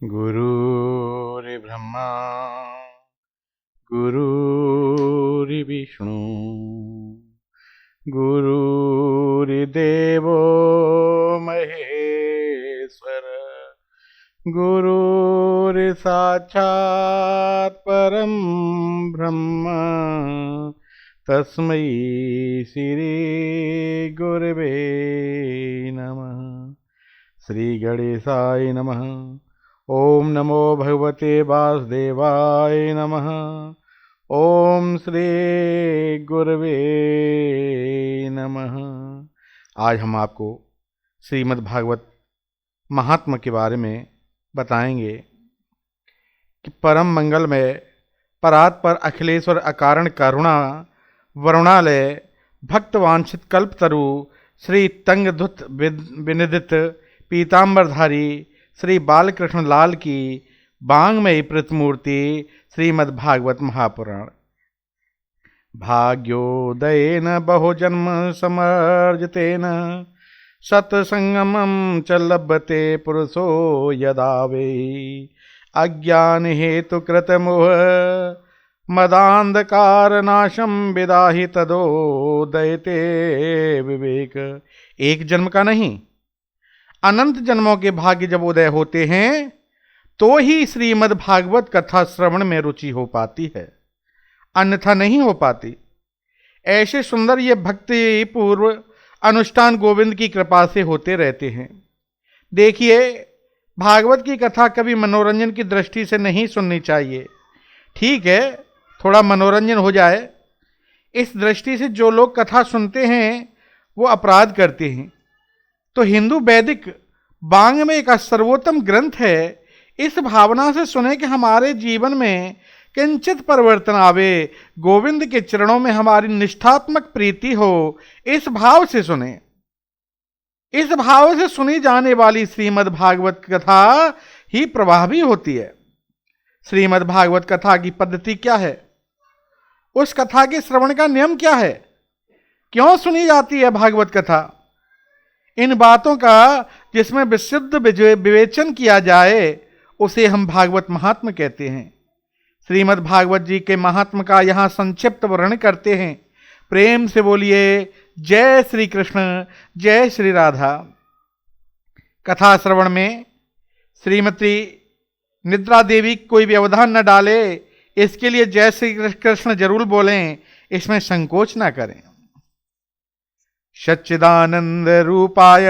गुरुर्ब्रह्मा गुरुर्विष्णु गुरुर्देवो महेश्वर गुरुर्साक्षात् परं ब्रह्म तस्मै श्री गुरवे नमः। श्री गणेशाय नमः। ओम नमो भगवते वासुदेवाय नमः। ओम श्री गुरवे नमः। आज हम आपको श्रीमद् भागवत महात्म्य के बारे में बताएंगे कि परम मंगलमय परात्पर अखिलेश्वर अकारण करुणा वरुणालय भक्तवांछित कल्पतरु श्री तंगधुत विनिदित पीतांबरधारी श्री बालकृष्ण लाल की बांगमयी प्रतिमूर्ति श्रीमद् भागवत महापुराण। भाग्योदयेन बहुजन्म समर्जितेन सत्संगमं च लभते पुरुषो यदा वै अज्ञान हेतु कृतमोह मदांधकारनाशं विदाहि तदोदयते विवेक। एक जन्म का नहीं, अनंत जन्मों के भाग्य जब उदय होते हैं तो ही श्रीमद् भागवत कथा श्रवण में रुचि हो पाती है, अन्यथा नहीं हो पाती। ऐसे सुंदर ये भक्ति पूर्व अनुष्ठान गोविंद की कृपा से होते रहते हैं। देखिए, भागवत की कथा कभी मनोरंजन की दृष्टि से नहीं सुननी चाहिए। ठीक है, थोड़ा मनोरंजन हो जाए, इस दृष्टि से जो लोग कथा सुनते हैं वो अपराध करते हैं। तो हिंदू वैदिक वाङ्मय का सर्वोत्तम ग्रंथ है, इस भावना से सुने कि हमारे जीवन में किंचित परिवर्तन आवे, गोविंद के चरणों में हमारी निष्ठात्मक प्रीति हो, इस भाव से सुने। इस भाव से सुनी जाने वाली श्रीमद् भागवत कथा ही प्रभावी होती है। श्रीमद् भागवत कथा की पद्धति क्या है, उस कथा के श्रवण का नियम क्या है, क्यों सुनी जाती है भागवत कथा, इन बातों का जिसमें विशुद्ध विवेचन किया जाए उसे हम भागवत महात्म्य कहते हैं। श्रीमद् भागवत जी के महात्म्य का यहाँ संक्षिप्त वर्णन करते हैं। प्रेम से बोलिए जय श्री कृष्ण, जय श्री राधा। कथा श्रवण में श्रीमती निद्रा देवी कोई व्यवधान न डाले, इसके लिए जय श्री कृष्ण जरूर बोलें, इसमें संकोच न करें। सच्चिदानंद रूपाय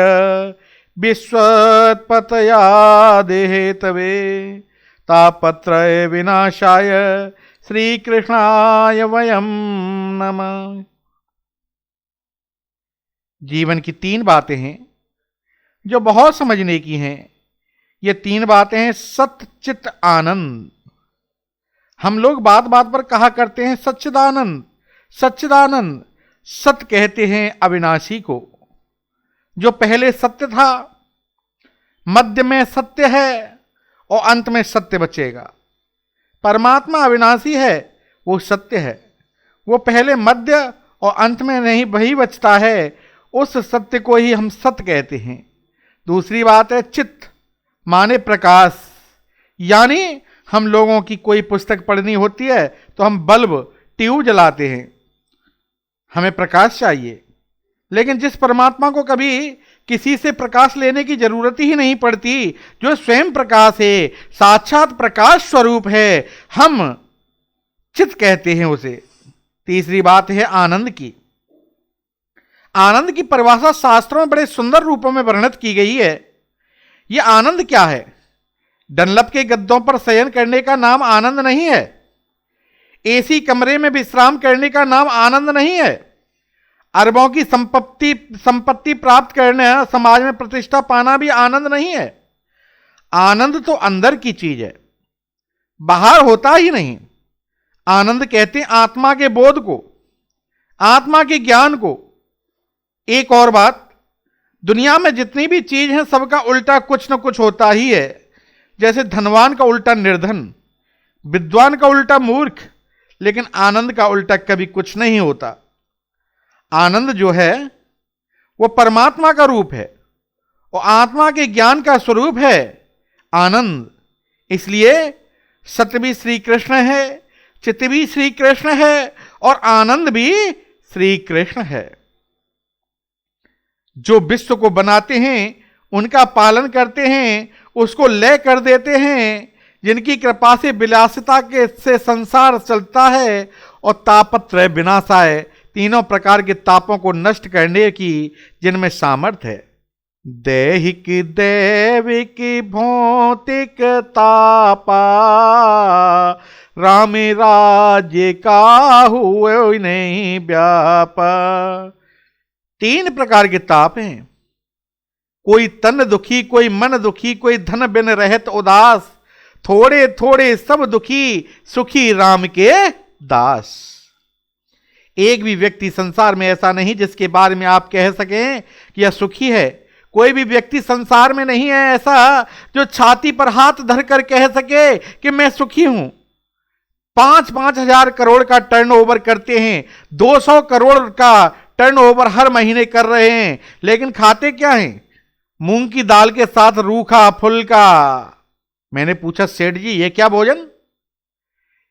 विश्वोत्पत्त्यादेहे तवे तापत्रय विनाशाय श्री कृष्णाय वयम नमः। जीवन की तीन बातें हैं जो बहुत समझने की हैं। ये तीन बातें हैं सत्य, चित्त, आनंद। हम लोग बात बात पर कहा करते हैं सच्चिदानंद सच्चिदानंद। सत्य कहते हैं अविनाशी को, जो पहले सत्य था, मध्य में सत्य है और अंत में सत्य बचेगा। परमात्मा अविनाशी है, वो सत्य है, वो पहले मध्य और अंत में नहीं वही बचता है, उस सत्य को ही हम सत्य कहते हैं। दूसरी बात है चित्त, माने प्रकाश। यानी हम लोगों की कोई पुस्तक पढ़नी होती है तो हम बल्ब ट्यूब जलाते हैं, हमें प्रकाश चाहिए। लेकिन जिस परमात्मा को कभी किसी से प्रकाश लेने की जरूरत ही नहीं पड़ती, जो स्वयं प्रकाश है, साक्षात प्रकाश स्वरूप है, हम चित्त कहते हैं उसे। तीसरी बात है आनंद की। आनंद की परिभाषा शास्त्रों में बड़े सुंदर रूपों में वर्णित की गई है। यह आनंद क्या है? डनलप के गद्दों पर शयन करने का नाम आनंद नहीं है। एसी कमरे में विश्राम करने का नाम आनंद नहीं है। अरबों की संपत्ति प्राप्त करना, समाज में प्रतिष्ठा पाना भी आनंद नहीं है। आनंद तो अंदर की चीज है, बाहर होता ही नहीं। आनंद कहते हैं आत्मा के बोध को, आत्मा के ज्ञान को। एक और बात, दुनिया में जितनी भी चीज है सबका उल्टा कुछ न कुछ होता ही है। जैसे धनवान का उल्टा निर्धन, विद्वान का उल्टा मूर्ख, लेकिन आनंद का उल्टा कभी कुछ नहीं होता। आनंद जो है वो परमात्मा का रूप है और आत्मा के ज्ञान का स्वरूप है आनंद। इसलिए सत्य भी श्री कृष्ण है, चित्त भी श्री कृष्ण है और आनंद भी श्री कृष्ण है। जो विश्व को बनाते हैं, उनका पालन करते हैं, उसको लय कर देते हैं, जिनकी कृपा से विलासिता के से संसार चलता है और तापत्रय विनाशाय, तीनों प्रकार के तापों को नष्ट करने की जिनमें सामर्थ्य है। दैहिक दैविक भौतिक तापा, राम राज्य का हुए नहीं व्यापा। तीन प्रकार के ताप हैं। कोई तन दुखी, कोई मन दुखी, कोई धन बिन रहत उदास, थोड़े थोड़े सब दुखी, सुखी राम के दास। एक भी व्यक्ति संसार में ऐसा नहीं जिसके बारे में आप कह सकें कि यह सुखी है। कोई भी व्यक्ति संसार में नहीं है ऐसा जो छाती पर हाथ धरकर कह सके कि मैं सुखी हूं। 5-5 हजार करोड़ का टर्नओवर करते हैं, 200 करोड़ का टर्नओवर हर महीने कर रहे हैं, लेकिन खाते क्या हैं? मूंग की दाल के साथ रूखा फुल्का। मैंने पूछा, सेठ जी ये क्या भोजन?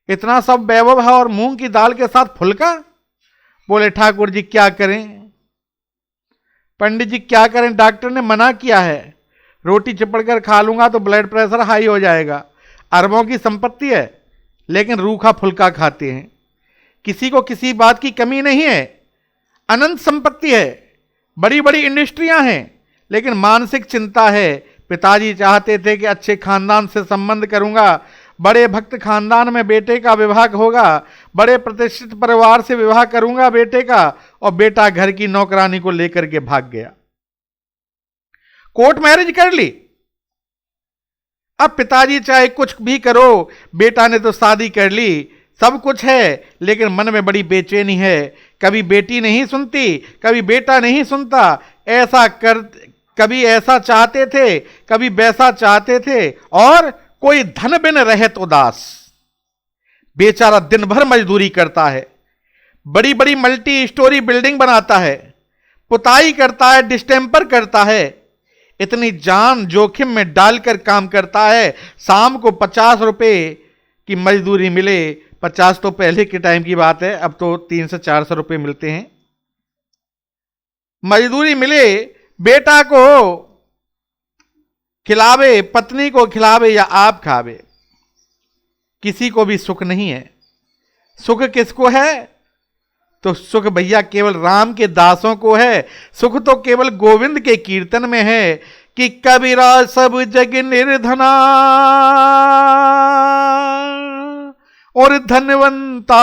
इतना सब वैभव है और मूंग की दाल के साथ फुल्का? बोले ठाकुर जी क्या करें, पंडित जी क्या करें, डॉक्टर ने मना किया है, रोटी चिपड़कर खा लूंगा तो ब्लड प्रेशर हाई हो जाएगा। अरबों की संपत्ति है लेकिन रूखा फुल्का खाते हैं। किसी को किसी बात की कमी नहीं है, अनंत संपत्ति है, बड़ी बड़ी इंडस्ट्रियां हैं, लेकिन मानसिक चिंता है। पिताजी चाहते थे कि अच्छे खानदान से संबंध करूंगा, बड़े भक्त खानदान में बेटे का विवाह होगा, बड़े प्रतिष्ठित परिवार से विवाह करूंगा बेटे का, और बेटा घर की नौकरानी को लेकर के भाग गया, कोर्ट मैरिज कर ली। अब पिताजी चाहे कुछ भी करो, बेटा ने तो शादी कर ली, सब कुछ है, लेकिन मन में बड़ी बेचैनी है। कभी बेटी नहीं सुनती, कभी बेटा नहीं सुनता, कभी ऐसा चाहते थे, कभी वैसा चाहते थे, और कोई धन बिन रहत उदास। बेचारा दिन भर मजदूरी करता है, बड़ी बड़ी मल्टी स्टोरी बिल्डिंग बनाता है, पुताई करता है, डिस्टेंपर करता है, इतनी जान जोखिम में डालकर काम करता है। शाम को 50 रुपए की मजदूरी मिले, 50 तो पहले के टाइम की बात है, अब तो 300 से 400 रुपए मिलते हैं। मजदूरी मिले, बेटा को खिलावे, पत्नी को खिलावे या आप खावे, किसी को भी सुख नहीं है। सुख किसको है? तो सुख भैया केवल राम के दासों को है। सुख तो केवल गोविंद के कीर्तन में है कि कबीरा सब जग निर्धना और धनवंता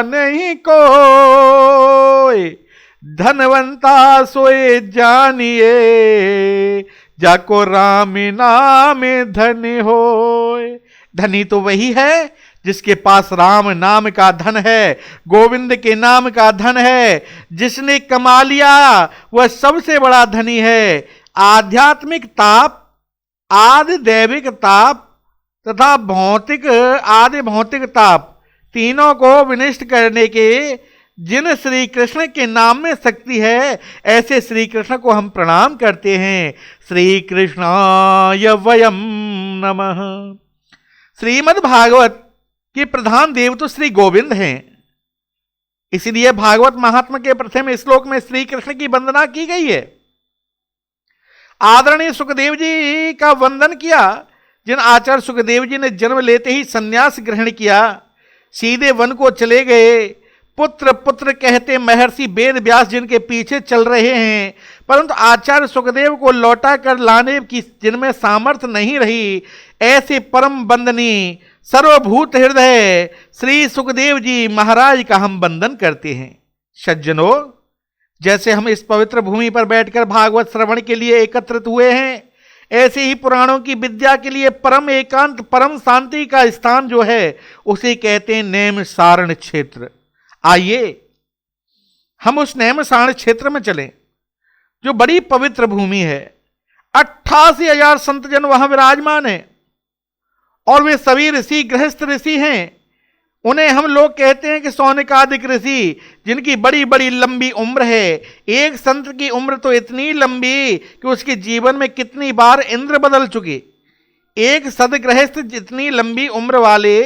नहीं कोई, धनवंता सोए जानिए जाको राम नाम धन होए। धनी तो वही है जिसके पास राम नाम का धन है, गोविंद के नाम का धन है। जिसने कमा लिया वह सबसे बड़ा धनी है। आध्यात्मिक ताप, आदि दैविक ताप तथा भौतिक आदि भौतिक ताप, तीनों को विनष्ट करने के जिन श्री कृष्ण के नाम में शक्ति है, ऐसे श्री कृष्ण को हम प्रणाम करते हैं। श्री कृष्णाय वयम नमः। श्रीमद् भागवत के प्रधान देव तो श्री गोविंद हैं, इसलिए भागवत महात्मा के प्रथम श्लोक में श्री कृष्ण की वंदना की गई है। आदरणीय सुखदेव जी का वंदन किया, जिन आचार्य सुखदेव जी ने जन्म लेते ही संन्यास ग्रहण किया, सीधे वन को चले गए। पुत्र पुत्र कहते महर्षि वेद व्यास जिनके पीछे चल रहे हैं, परंतु आचार्य सुखदेव को लौटा कर लाने की जिनमें सामर्थ्य नहीं रही, ऐसे परम वंदनी सर्वभूत हृदय श्री सुखदेव जी महाराज का हम वंदन करते हैं। सज्जनों, जैसे हम इस पवित्र भूमि पर बैठकर भागवत श्रवण के लिए एकत्रित हुए हैं, ऐसे ही पुराणों की विद्या के लिए परम एकांत, परम शांति का स्थान जो है, उसे कहते हैं नैमिषारण्य क्षेत्र। आइए हम उस नैमिषारण्य क्षेत्र में चलें, जो बड़ी पवित्र भूमि है। 88,000 संतजन वहां विराजमान हैं और वे सभी ऋषि गृहस्थ ऋषि हैं। उन्हें हम लोग कहते हैं कि सौनकादिक ऋषि, जिनकी बड़ी बड़ी लंबी उम्र है। एक संत की उम्र तो इतनी लंबी कि उसके जीवन में कितनी बार इंद्र बदल चुके। एक सदगृहस्थ जितनी लंबी उम्र वाले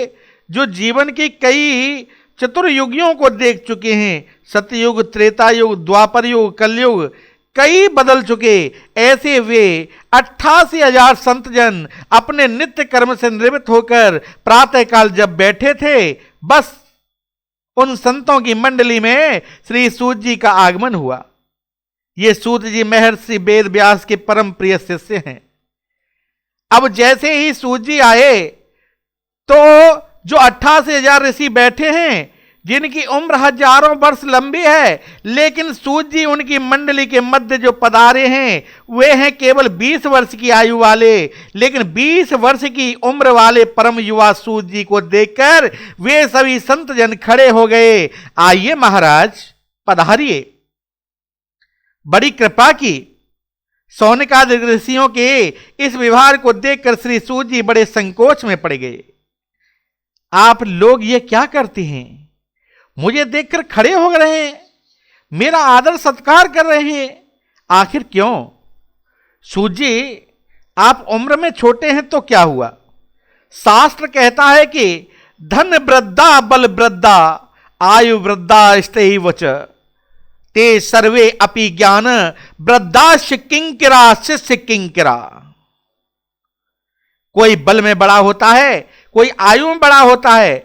जो जीवन के कई चतुर्युगियों को देख चुके हैं, सतयुग, त्रेता युग, द्वापर युग, कलयुग, कई बदल चुके, ऐसे वे 88,000 संतजन अपने नित्य कर्म से निवृत्त होकर प्रातःकाल जब बैठे थे, बस उन संतों की मंडली में श्री सूत जी का आगमन हुआ। ये सूत जी महर्षि वेद व्यास के परम प्रिय शिष्य हैं। अब जैसे ही सूत जी आए तो जो 88,000 ऋषि बैठे हैं, जिनकी उम्र हजारों वर्ष लंबी है, लेकिन सूत जी उनकी मंडली के मध्य जो पधारे हैं वे हैं केवल 20 वर्ष की आयु वाले। लेकिन 20 वर्ष की उम्र वाले परम युवा सूत जी को देखकर वे सभी संत जन खड़े हो गए। आइए महाराज पधारिए। बड़ी कृपा की। सौनकादिक ऋषियों के इस व्यवहार को देखकर श्री सूत जी बड़े संकोच में पड़ गए। आप लोग ये क्या करते हैं? मुझे देखकर खड़े हो रहे हैं, मेरा आदर सत्कार कर रहे हैं, आखिर क्यों? सूत जी, आप उम्र में छोटे हैं तो क्या हुआ? शास्त्र कहता है कि धन वृद्धा बल वृद्धा आयु वृद्धा स्तेहि वच ते सर्वे अपि ज्ञान वृद्धाश्च किंकिरा शिष्य किंकिरा। कोई बल में बड़ा होता है, कोई आयु में बड़ा होता है,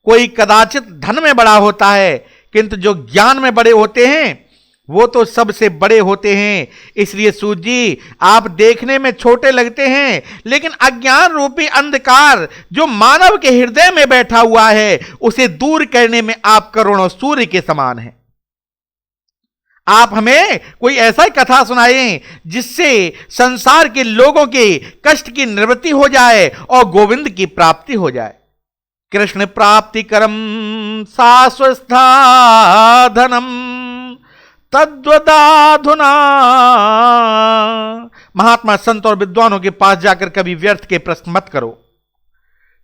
कोई कदाचित धन में बड़ा होता है, किंतु जो ज्ञान में बड़े होते हैं वो तो सबसे बड़े होते हैं। इसलिए सूत जी, आप देखने में छोटे लगते हैं, लेकिन अज्ञान रूपी अंधकार जो मानव के हृदय में बैठा हुआ है उसे दूर करने में आप करोड़ों सूर्य के समान हैं। आप हमें कोई ऐसा ही कथा सुनाएं जिससे संसार के लोगों के कष्ट की निवृत्ति हो जाए और गोविंद की प्राप्ति हो जाए। कृष्ण प्राप्ति करम शाश्वतधनम तद्वदाधुना। महात्मा संत और विद्वानों के पास जाकर कभी व्यर्थ के प्रश्न मत करो।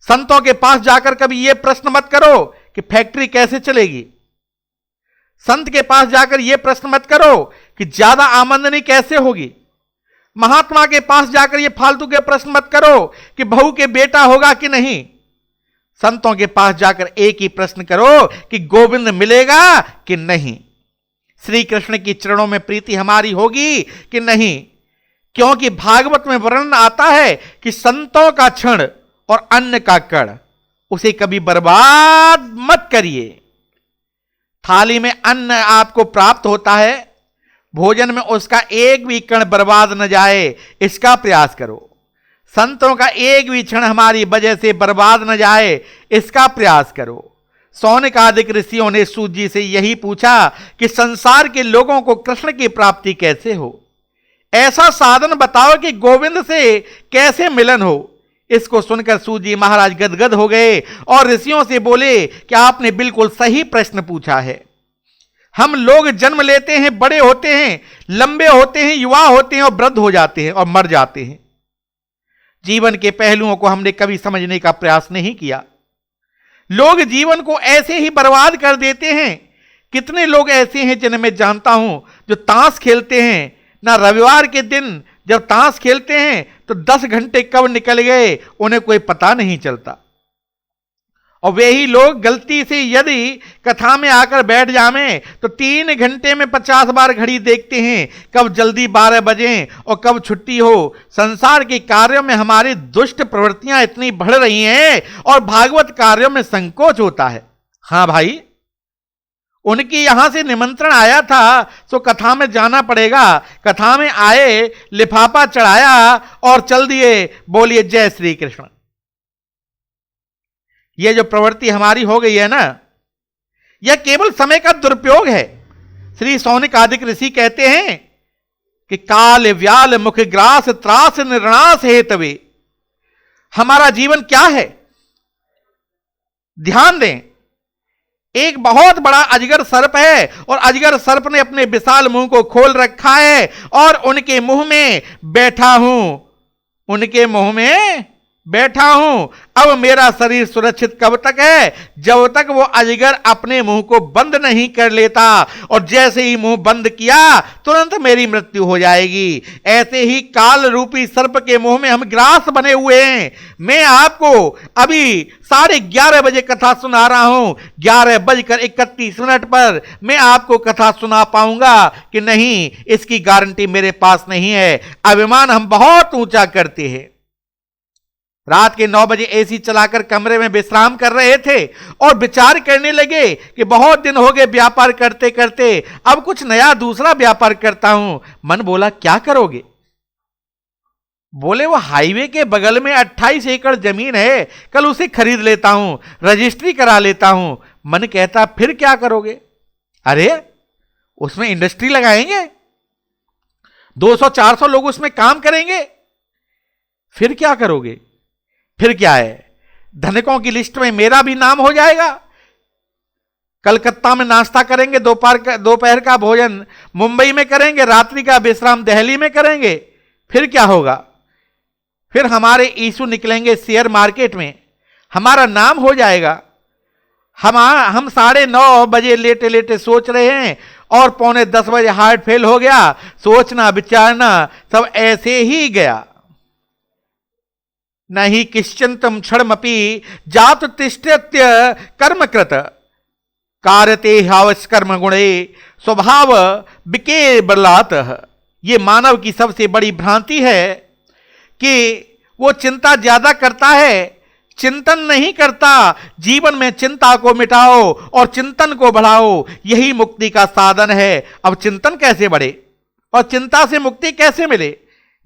संतों के पास जाकर कभी यह प्रश्न मत करो कि फैक्ट्री कैसे चलेगी। संत के पास जाकर यह प्रश्न मत करो कि ज्यादा आमदनी कैसे होगी। महात्मा के पास जाकर यह फालतू के प्रश्न मत करो कि बहू के बेटा होगा कि नहीं। संतों के पास जाकर एक ही प्रश्न करो कि गोविंद मिलेगा कि नहीं, श्री कृष्ण की चरणों में प्रीति हमारी होगी कि नहीं। क्योंकि भागवत में वर्णन आता है कि संतों का क्षण और अन्न का कण, उसे कभी बर्बाद मत करिए। थाली में अन्न आपको प्राप्त होता है, भोजन में उसका एक भी कण बर्बाद न जाए, इसका प्रयास करो। संतों का एक भी क्षण हमारी वजह से बर्बाद न जाए, इसका प्रयास करो। सौनकादिक ऋषियों ने सूत जी से यही पूछा कि संसार के लोगों को कृष्ण की प्राप्ति कैसे हो, ऐसा साधन बताओ कि गोविंद से कैसे मिलन हो। इसको सुनकर सूत जी महाराज गदगद हो गए और ऋषियों से बोले कि आपने बिल्कुल सही प्रश्न पूछा है। हम लोग जन्म लेते हैं, बड़े होते हैं, लंबे होते हैं, युवा होते हैं और वृद्ध हो जाते हैं और मर जाते हैं। जीवन के पहलुओं को हमने कभी समझने का प्रयास नहीं किया। लोग जीवन को ऐसे ही बर्बाद कर देते हैं। कितने लोग ऐसे हैं जिन्हें मैं जानता हूं जो ताश खेलते हैं, ना रविवार के दिन जब ताश खेलते हैं तो 10 घंटे कब निकल गए उन्हें कोई पता नहीं चलता। और वे ही लोग गलती से यदि कथा में आकर बैठ जावें तो 3 घंटे में 50 बार घड़ी देखते हैं, कब जल्दी 12 बजे और कब छुट्टी हो। संसार के कार्यों में हमारी दुष्ट प्रवृत्तियां इतनी बढ़ रही हैं और भागवत कार्यों में संकोच होता है। हां भाई, उनकी यहां से निमंत्रण आया था तो कथा में जाना पड़ेगा। कथा में आए, लिफाफा चढ़ाया और चल दिए, बोलिए जय श्री कृष्ण। यह जो प्रवृत्ति हमारी हो गई है ना, यह केवल समय का दुरुपयोग है। श्री सौनकादिक ऋषि कहते हैं कि काल व्याल मुख ग्रास त्रास निर्णास हेतवे। हमारा जीवन क्या है? ध्यान दें, एक बहुत बड़ा अजगर सर्प है और अजगर सर्प ने अपने विशाल मुंह को खोल रखा है और उनके मुंह में बैठा हूं। उनके मुंह में बैठा हूं। अब मेरा शरीर सुरक्षित कब तक है? जब तक वो अजगर अपने मुंह को बंद नहीं कर लेता, और जैसे ही मुंह बंद किया तुरंत मेरी मृत्यु हो जाएगी। ऐसे ही काल रूपी सर्प के मुंह में हम ग्रास बने हुए हैं। मैं आपको अभी 11:30 बजे कथा सुना रहा हूं, 11:31 पर मैं आपको कथा सुना पाऊंगा कि नहीं, इसकी गारंटी मेरे पास नहीं है। अभिमान हम बहुत ऊंचा करते हैं। रात के 9 बजे एसी चलाकर कमरे में विश्राम कर रहे थे और विचार करने लगे कि बहुत दिन हो गए व्यापार करते करते, अब कुछ नया दूसरा व्यापार करता हूं। मन बोला, क्या करोगे? बोले, वो हाईवे के बगल में 28 एकड़ जमीन है, कल उसे खरीद लेता हूं, रजिस्ट्री करा लेता हूं। मन कहता, फिर क्या करोगे? अरे उसमें इंडस्ट्री लगाएंगे, 200-400 लोग उसमें काम करेंगे। फिर क्या करोगे? फिर क्या है, धनिकों की लिस्ट में मेरा भी नाम हो जाएगा। कलकत्ता में नाश्ता करेंगे, दोपहर का भोजन मुंबई में करेंगे, रात्रि का विश्राम दिल्ली में करेंगे। फिर क्या होगा? फिर हमारे इशू निकलेंगे शेयर मार्केट में, हमारा नाम हो जाएगा। हम 9:30 बजे लेटे लेटे सोच रहे हैं और 9:45 बजे हार्ट फेल हो गया। सोचना विचारना सब ऐसे ही गया। नहीं किश्चिंतम क्षणमपि जात तिष्ठत्य कर्मकृत कारते हावस कर्म गुणे स्वभाव बिके बलात। ये मानव की सबसे बड़ी भ्रांति है कि वो चिंता ज्यादा करता है, चिंतन नहीं करता। जीवन में चिंता को मिटाओ और चिंतन को बढ़ाओ, यही मुक्ति का साधन है। अब चिंतन कैसे बढ़े और चिंता से मुक्ति कैसे मिले,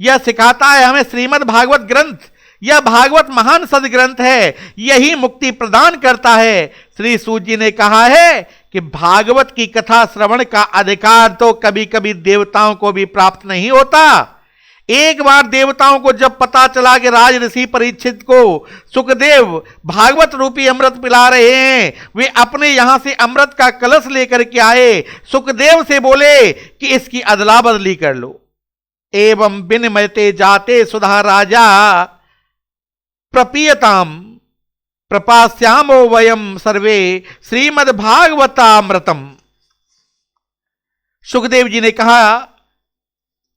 यह सिखाता है हमें श्रीमद् भागवत ग्रंथ। यह भागवत महान सदग्रंथ है, यही मुक्ति प्रदान करता है। श्री सूत जी ने कहा है कि भागवत की कथा श्रवण का अधिकार तो कभी कभी देवताओं को भी प्राप्त नहीं होता। एक बार देवताओं को जब पता चला कि राज ऋषि परीक्षित को सुखदेव भागवत रूपी अमृत पिला रहे हैं, वे अपने यहां से अमृत का कलश लेकर के आए। सुखदेव से बोले कि इसकी अदला बदली कर लो। एवं विनिमयते जाते सुधा राजा प्रपीयताम प्रपास्यामो वयम सर्वे श्रीमद् भागवतामृतम। सुखदेव जी ने कहा,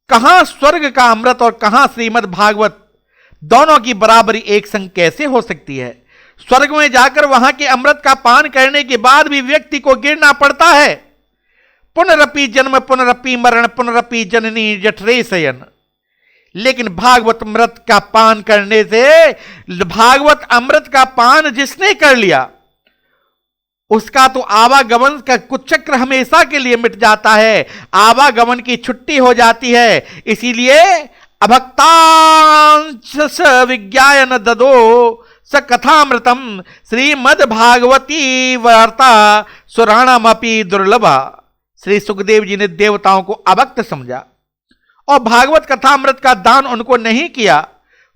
कहां स्वर्ग का अमृत और कहां श्रीमद् भागवत, दोनों की बराबरी एक संग कैसे हो सकती है? स्वर्ग में जाकर वहां के अमृत का पान करने के बाद भी व्यक्ति को गिरना पड़ता है। पुनरपि जन्म पुनरपि मरण पुनरपि जननी जठरे शयन। लेकिन भागवत अमृत का पान करने से, भागवत अमृत का पान जिसने कर लिया उसका तो आवागमन का कुचक्र हमेशा के लिए मिट जाता है, आवागमन की छुट्टी हो जाती है। इसीलिए अभक्तांश विज्ञायन ददो स कथामृतम श्रीमद् भागवती वार्ता सुराणामपि दुर्लभा। श्री सुखदेव जी ने देवताओं को अभक्त समझा और भागवत कथा अमृत का दान उनको नहीं किया।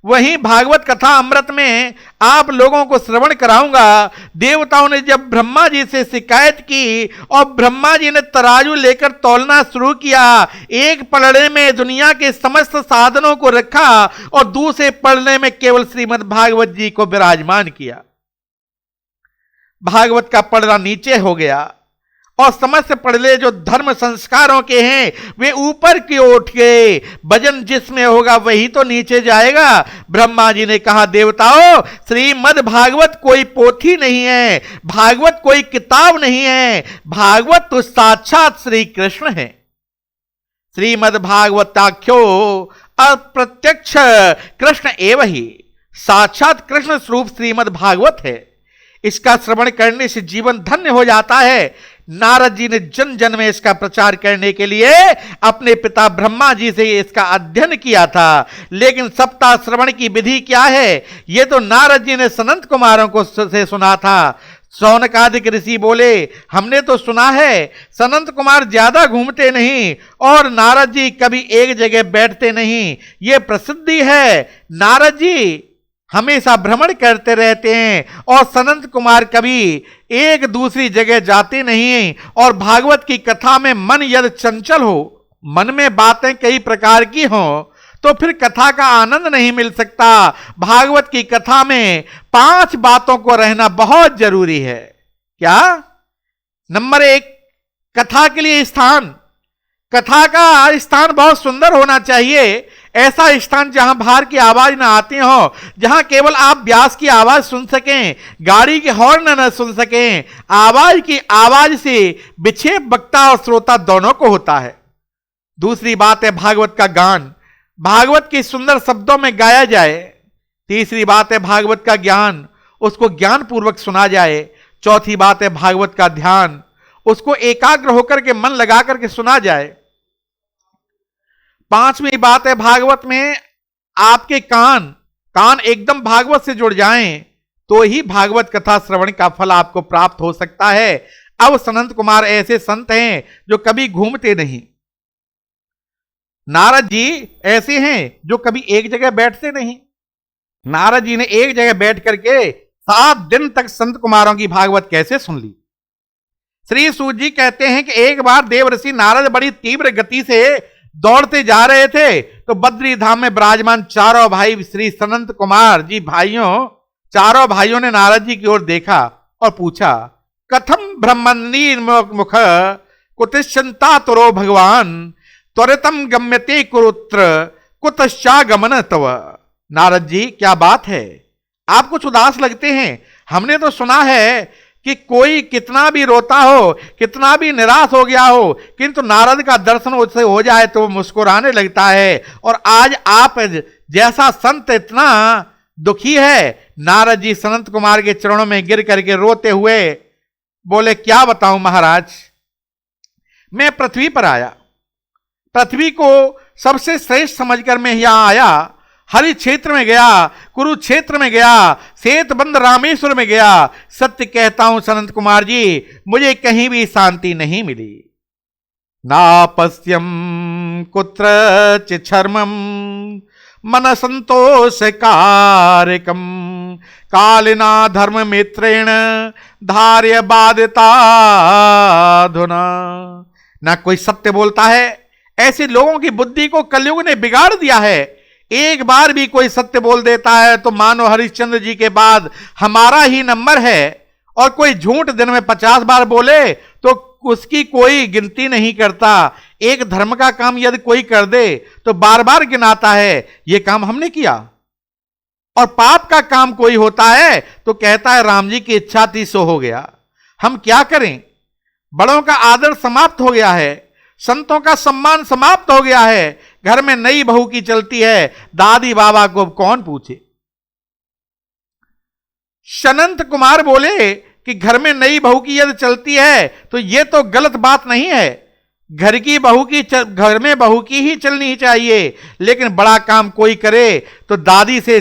वहीं भागवत कथा अमृत में आप लोगों को श्रवण कराऊंगा। देवताओं ने जब ब्रह्मा जी से शिकायत की और ब्रह्मा जी ने तराजू लेकर तौलना शुरू किया, एक पलड़े में दुनिया के समस्त साधनों को रखा और दूसरे पलड़े में केवल श्रीमद् भागवत जी को विराजमान किया। भागवत का पलड़ा नीचे हो गया और समस्त पड़ले जो धर्म संस्कारों के हैं वे ऊपर की ओर उठ गए। भजन जिसमें होगा वही तो नीचे जाएगा। ब्रह्मा जी ने कहा, देवताओं, श्रीमद् भागवत कोई पोथी नहीं है, भागवत कोई किताब नहीं है, भागवत तो साक्षात श्री कृष्ण है। श्रीमद् भागवताख्यो अप्रत्यक्ष कृष्ण एव ही, साक्षात कृष्ण स्वरूप श्रीमद् भागवत है। इसका श्रवण करने से जीवन धन्य हो जाता है। नारद जी ने जन जन में इसका प्रचार करने के लिए अपने पिता ब्रह्मा जी से इसका अध्ययन किया था। लेकिन सप्ताह श्रवण की विधि क्या है, यह तो नारद जी ने सनंत कुमारों को से सुना था। शौनकादिक ऋषि बोले, हमने तो सुना है सनंत कुमार ज्यादा घूमते नहीं और नारद जी कभी एक जगह बैठते नहीं, ये प्रसिद्धि है। नारद जी हमेशा भ्रमण करते रहते हैं और सनंत कुमार कभी एक दूसरी जगह जाते नहीं। और भागवत की कथा में मन यदि चंचल हो, मन में बातें कई प्रकार की हों, तो फिर कथा का आनंद नहीं मिल सकता। भागवत की कथा में 5 बातों को रहना बहुत जरूरी है। क्या? नंबर 1, कथा के लिए स्थान। कथा का स्थान बहुत सुंदर होना चाहिए। ऐसा स्थान जहां बाहर की आवाज ना आती हो, जहां केवल आप व्यास की आवाज सुन सकें, गाड़ी के हॉर्न न सुन सकें। आवाज की आवाज से विक्षेप वक्ता और श्रोता दोनों को होता है। दूसरी बात है भागवत का गान, भागवत के सुंदर शब्दों में गाया जाए। तीसरी बात है भागवत का ज्ञान, उसको ज्ञान पूर्वक सुना जाए। चौथी बात है भागवत का ध्यान, उसको एकाग्र होकर के मन लगा करके सुना जाए। पांचवी बात है भागवत में आपके कान एकदम भागवत से जुड़ जाएं, तो ही भागवत कथा श्रवण का फल आपको प्राप्त हो सकता है। अब सनंत कुमार ऐसे संत हैं जो कभी घूमते नहीं। नारद जी ऐसे हैं जो कभी एक जगह बैठते नहीं। नारद जी ने एक जगह बैठ करके 7 दिन तक संत कुमारों की भागवत कैसे सुन ली। श्री सूत जी कहते हैं कि एक बार देवर्षि नारद बड़ी तीव्र गति से दौड़ते जा रहे थे, तो बद्री धाम में विराजमान चारों भाई श्री सनंत कुमार जी चारों भाइयों ने नारद जी की ओर देखा और पूछा, कथम ब्रह्मणी मुख कुतिष्ठन्ता तुरो भगवान त्वरितम गम्यते कुरुत्र कुतश्चागमन तव। नारद जी क्या बात है, आप कुछ उदास लगते हैं। हमने तो सुना है कि कोई कितना भी रोता हो, कितना भी निराश हो गया हो, किंतु नारद का दर्शन उससे हो जाए तो वो मुस्कुराने लगता है। और आज आप जैसा संत इतना दुखी है। नारद जी सनंत कुमार के चरणों में गिर करके रोते हुए बोले, क्या बताऊं महाराज, मैं पृथ्वी पर आया, पृथ्वी को सबसे श्रेष्ठ समझकर मैं यहां आया। हरि क्षेत्र में गया, कुरुक्षेत्र में गया, सेतबंद रामेश्वर में गया। सत्य कहता हूं सनंत कुमार जी, मुझे कहीं भी शांति नहीं मिली। नापस्यम कुत्रचित् शर्मम मन संतोष कारकम कालिना धर्म मित्रेण धार्य बाधिता धुना। ना कोई सत्य बोलता है। ऐसे लोगों की बुद्धि को कलयुग ने बिगाड़ दिया है। एक बार भी कोई सत्य बोल देता है तो मानो हरिश्चंद्र जी के बाद हमारा ही नंबर है। और कोई झूठ दिन में 50 बार बोले तो उसकी कोई गिनती नहीं करता। एक धर्म का काम यदि कोई कर दे तो बार बार गिनाता है, यह काम हमने किया। और पाप का काम कोई होता है तो कहता है राम जी की इच्छा थी सो हो गया। हम क्या करें, बड़ों का आदर समाप्त हो गया है, संतों का सम्मान समाप्त हो गया है। घर में नई बहू की चलती है, दादी बाबा को कौन पूछे। सनंत कुमार बोले कि घर में नई बहू की यदि चलती है तो यह तो गलत बात नहीं है। घर में बहू की ही चलनी चाहिए। लेकिन बड़ा काम कोई करे तो दादी से,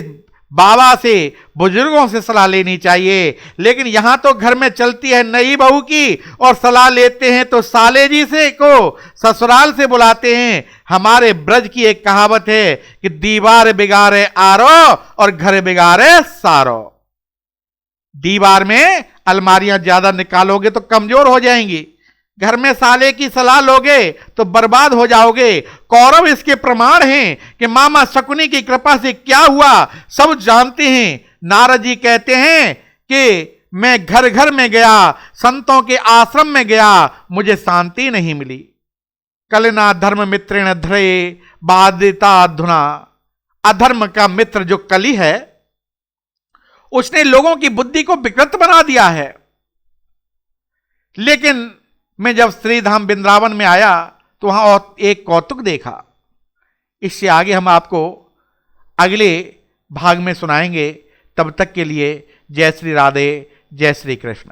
बाबा से, बुजुर्गों से सलाह लेनी चाहिए। लेकिन यहां तो घर में चलती है नई बहू की और सलाह लेते हैं तो साले जी से को ससुराल से बुलाते हैं। हमारे ब्रज की एक कहावत है कि दीवार बिगाड़े आरो और घर बिगाड़े सारो। दीवार में अलमारियां ज्यादा निकालोगे तो कमजोर हो जाएंगी, घर में साले की सलाह लोगे तो बर्बाद हो जाओगे। कौरव इसके प्रमाण हैं कि मामा शकुनी की कृपा से क्या हुआ सब जानते हैं। नारद जी कहते हैं कि मैं घर घर में गया, संतों के आश्रम में गया, मुझे शांति नहीं मिली। कलिना धर्म मित्रेण ध्रे बाधिता धुना। अधर्म का मित्र जो कली है उसने लोगों की बुद्धि को विकृत बना दिया है। लेकिन मैं जब श्रीधाम वृंदावन में आया तो वहां एक कौतुक देखा। इससे आगे हम आपको अगले भाग में सुनाएंगे। तब तक के लिए जय श्री राधे, जय श्री कृष्ण।